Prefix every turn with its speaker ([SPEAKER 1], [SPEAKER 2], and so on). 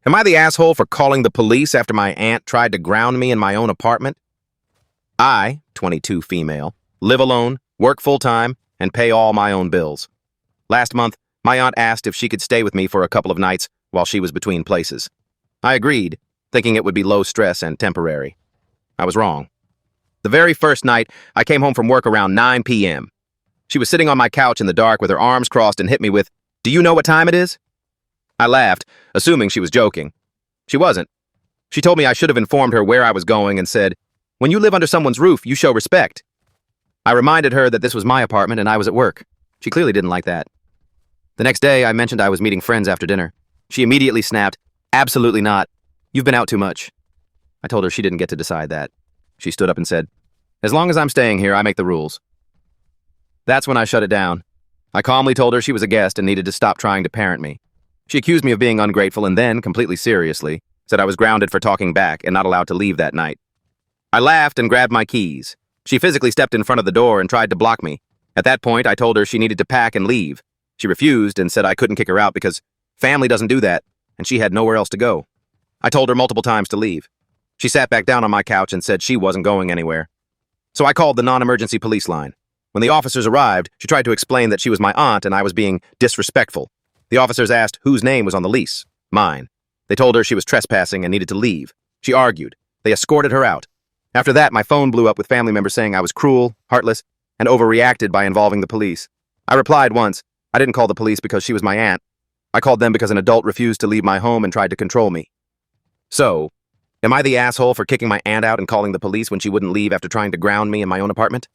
[SPEAKER 1] Am I the asshole for calling the police after my aunt tried to ground me in my own apartment? I, 22 female, live alone, work full-time, and pay all my own bills. Last month, my aunt asked if she could stay with me for a couple of nights while she was between places. I agreed, thinking it would be low stress and temporary. I was wrong. The very first night, I came home from work around 9 p.m. She was sitting on my couch in the dark with her arms crossed and hit me with, "Do you know what time it is?" I laughed, assuming she was joking. She wasn't. She told me I should have informed her where I was going and said, "When you live under someone's roof, you show respect." I reminded her that this was my apartment and I was at work. She clearly didn't like that. The next day, I mentioned I was meeting friends after dinner. She immediately snapped, "Absolutely not. You've been out too much." I told her she didn't get to decide that. She stood up and said, "As long as I'm staying here, I make the rules." That's when I shut it down. I calmly told her she was a guest and needed to stop trying to parent me. She accused me of being ungrateful and then, completely seriously, said I was grounded for talking back and not allowed to leave that night. I laughed and grabbed my keys. She physically stepped in front of the door and tried to block me. At that point, I told her she needed to pack and leave. She refused and said I couldn't kick her out because family doesn't do that, and she had nowhere else to go. I told her multiple times to leave. She sat back down on my couch and said she wasn't going anywhere. So I called the non-emergency police line. When the officers arrived, she tried to explain that she was my aunt and I was being disrespectful. The officers asked whose name was on the lease. Mine. They told her she was trespassing and needed to leave. She argued. They escorted her out. After that, my phone blew up with family members saying I was cruel, heartless, and overreacted by involving the police. I replied once, I didn't call the police because she was my aunt. I called them because an adult refused to leave my home and tried to control me. So, am I the asshole for kicking my aunt out and calling the police when she wouldn't leave after trying to ground me in my own apartment?